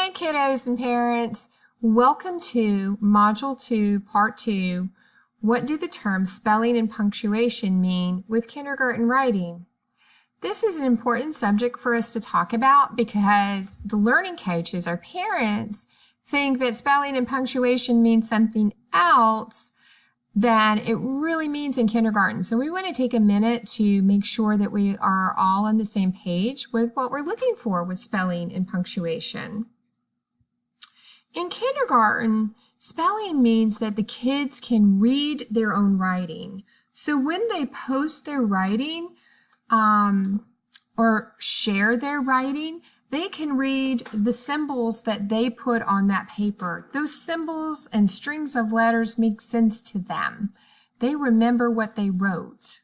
Hey kiddos and parents, welcome to Module 2, Part 2. What do the terms spelling and punctuation mean with kindergarten writing? This is an important subject for us to talk about because the learning coaches, our parents, think that spelling and punctuation means something else than it really means in kindergarten. So we want to take a minute to make sure that we are all on the same page with what we're looking for with spelling and punctuation. In kindergarten, spelling means that the kids can read their own writing. So when they post their writing or share their writing, they can read the symbols that they put on that paper. Those symbols and strings of letters make sense to them. They remember what they wrote.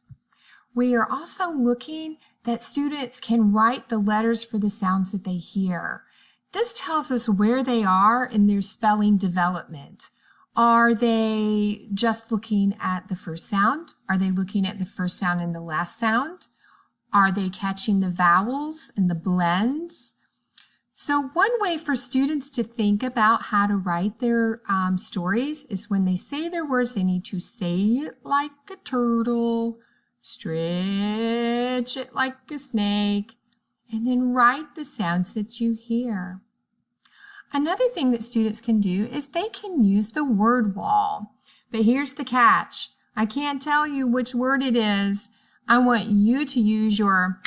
We are also looking that students can write the letters for the sounds that they hear. This tells us where they are in their spelling development. Are they just looking at the first sound? Are they looking at the first sound and the last sound? Are they catching the vowels and the blends? So one way for students to think about how to write their stories is when they say their words, they need to say it like a turtle, stretch it like a snake, and then write the sounds that you hear. Another thing that students can do is they can use the word wall. But here's the catch. I can't tell you which word it is. I want you to use your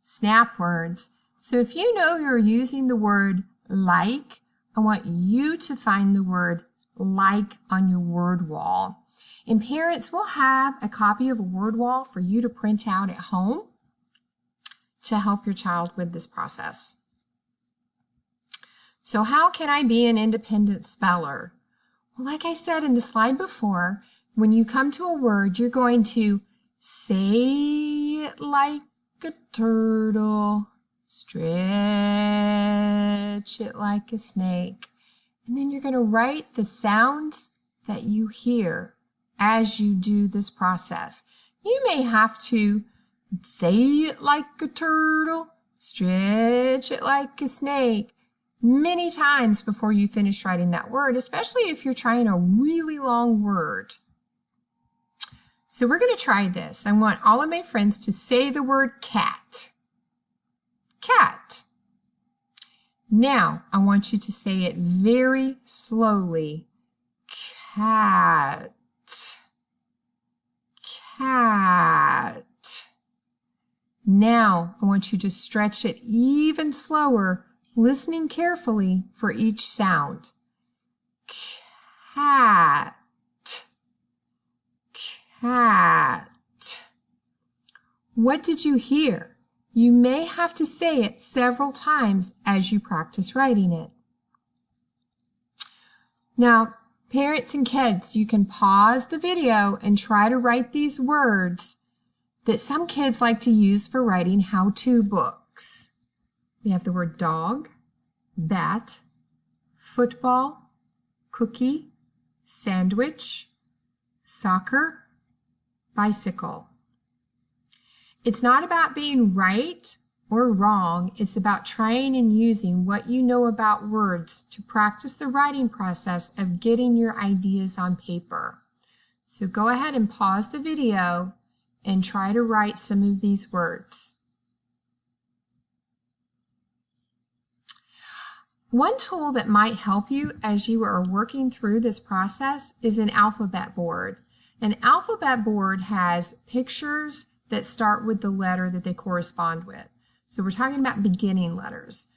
snap words. So if you know you're using the word like, I want you to find the word like on your word wall. And parents will have a copy of a word wall for you to print out at home to help your child with this process. So how can I be an independent speller? Well, like I said in the slide before, when you come to a word, you're going to say it like a turtle, stretch it like a snake, and then you're going to write the sounds that you hear as you do this process. You may have to say it like a turtle, stretch it like a snake many times before you finish writing that word, especially if you're trying a really long word. So we're going to try this. I want all of my friends to say the word cat. Cat. Now, I want you to say it very slowly. Cat. Cat. Now, I want you to stretch it even slower, listening carefully for each sound. Cat. Cat. What did you hear? You may have to say it several times as you practice writing it. Now, parents and kids, you can pause the video and try to write these words that some kids like to use for writing how-to books. We have the word dog, bat, football, cookie, sandwich, soccer, bicycle. It's not about being right or wrong. It's about trying and using what you know about words to practice the writing process of getting your ideas on paper. So go ahead and pause the video and try to write some of these words. One tool that might help you as you are working through this process is an alphabet board. An alphabet board has pictures that start with the letter that they correspond with. So we're talking about beginning letters.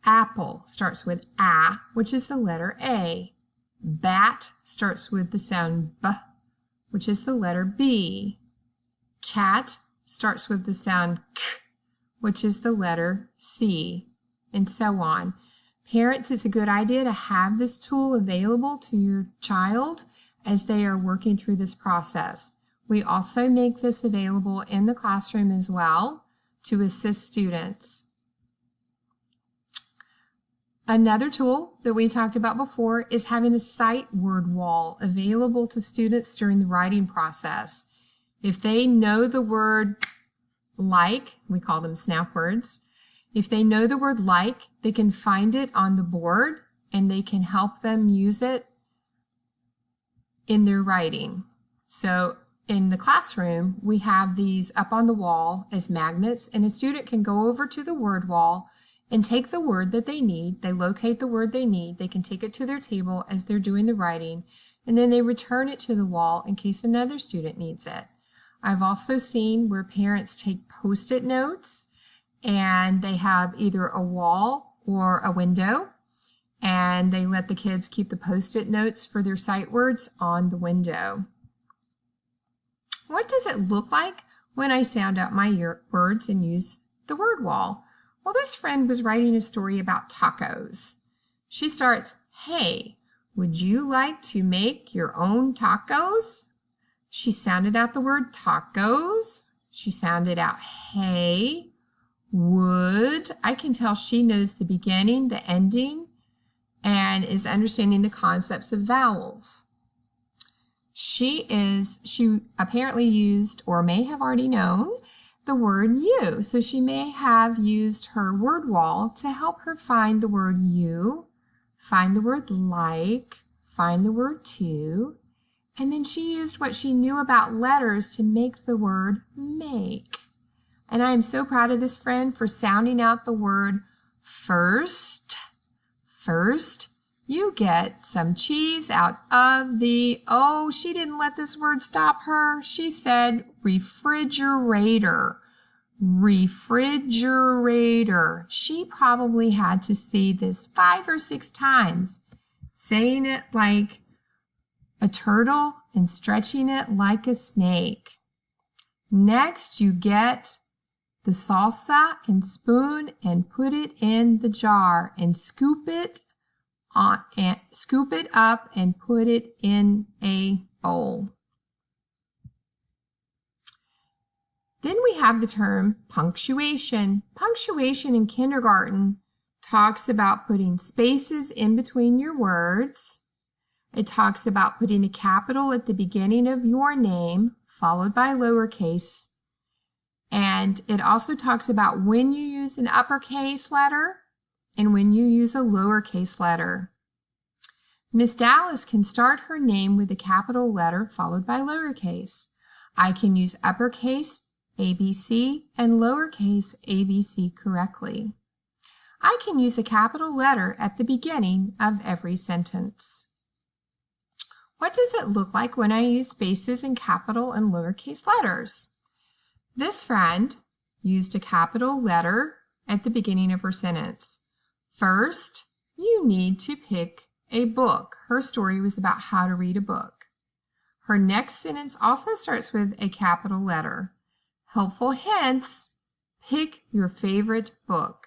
Apple starts with A, which is the letter A. Bat starts with the sound B, which is the letter B. Cat starts with the sound K, which is the letter C, and so on. Parents, it's a good idea to have this tool available to your child as they are working through this process. We also make this available in the classroom as well to assist students. Another tool that we talked about before is having a sight word wall available to students during the writing process. If they know the word like, we call them snap words, If they know the word like, they can find it on the board and they can help them use it in their writing. So in the classroom, we have these up on the wall as magnets, and a student can go over to the word wall and take the word that they need. They locate the word they need. They can take it to their table as they're doing the writing, and then they return it to the wall in case another student needs it. I've also seen where parents take Post-it notes and they have either a wall or a window, and they let the kids keep the Post-it notes for their sight words on the window. What does it look like when I sound out my words and use the word wall? Well, this friend was writing a story about tacos. She starts, "Hey, would you like to make your own tacos?" She sounded out the word tacos. She sounded out hey, would. I can tell she knows the beginning, the ending, and is understanding the concepts of vowels. She apparently used, or may have already known, the word you. So she may have used her word wall to help her find the word you, find the word like, find the word to, and then she used what she knew about letters to make the word make. And I am so proud of this friend for sounding out the word first. First, you get some cheese out of the, oh, she didn't let this word stop her. She said refrigerator. Refrigerator. She probably had to see this 5 or 6 times, saying it like a turtle and stretching it like a snake. Next, you get the salsa and spoon and put it in the jar and scoop it up and put it in a bowl. Then we have the term punctuation. Punctuation in kindergarten talks about putting spaces in between your words. It talks about putting a capital at the beginning of your name, followed by lowercase. And it also talks about when you use an uppercase letter and when you use a lowercase letter. Miss Dallas can start her name with a capital letter followed by lowercase. I can use uppercase ABC and lowercase ABC correctly. I can use a capital letter at the beginning of every sentence. What does it look like when I use spaces in capital and lowercase letters? This friend used a capital letter at the beginning of her sentence. First, you need to pick a book. Her story was about how to read a book. Her next sentence also starts with a capital letter. Helpful hints, pick your favorite book.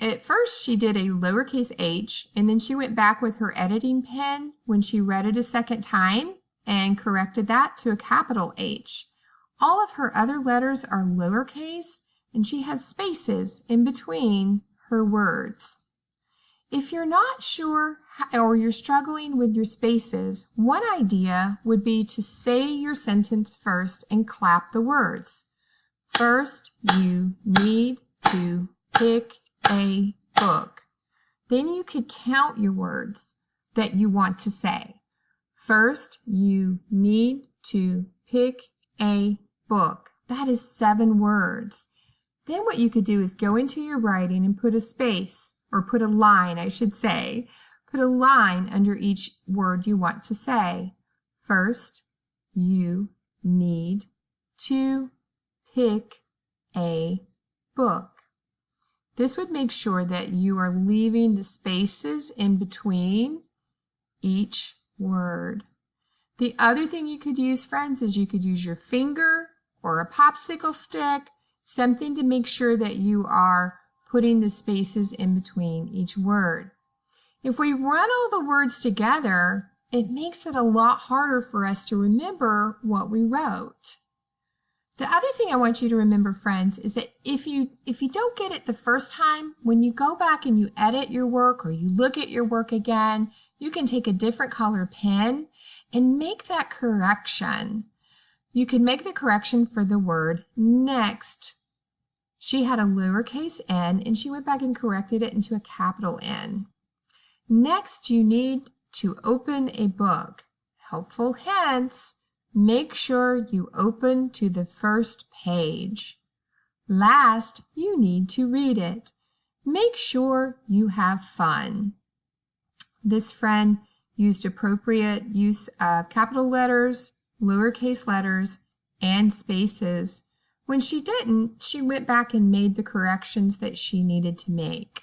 At first she did a lowercase h, and then she went back with her editing pen when she read it a second time and corrected that to a capital H. All of her other letters are lowercase, and she has spaces in between her words. If you're not sure or you're struggling with your spaces, one idea would be to say your sentence first and clap the words. First, you need to pick a book. Then you could count your words that you want to say. First, you need to pick a book. That is 7 words. Then what you could do is go into your writing and put a space, or put a line, I should say. Put a line under each word you want to say. First, you need to pick a book. This would make sure that you are leaving the spaces in between each word. The other thing you could use, friends, is you could use your finger or a popsicle stick, something to make sure that you are putting the spaces in between each word. If we run all the words together, it makes it a lot harder for us to remember what we wrote. The other thing I want you to remember, friends, is that if you don't get it the first time, when you go back and you edit your work or you look at your work again, you can take a different color pen and make that correction. You can make the correction for the word next. She had a lowercase n and she went back and corrected it into a capital N. Next, you need to open a book. Helpful hints: make sure you open to the first page. Last, you need to read it. Make sure you have fun. This friend used appropriate use of capital letters, lowercase letters, and spaces. When she didn't, she went back and made the corrections that she needed to make.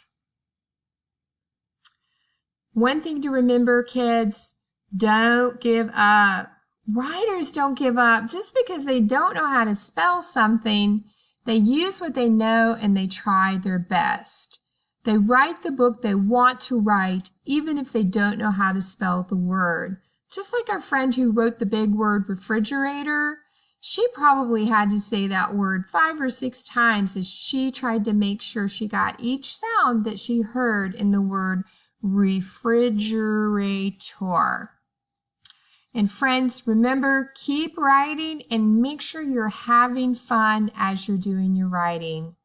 One thing to remember, kids, don't give up. Writers don't give up just because they don't know how to spell something. They use what they know and they try their best. They write the book they want to write even if they don't know how to spell the word. Just like our friend who wrote the big word refrigerator, she probably had to say that word 5 or 6 times as she tried to make sure she got each sound that she heard in the word refrigerator. And friends, remember, keep writing and make sure you're having fun as you're doing your writing.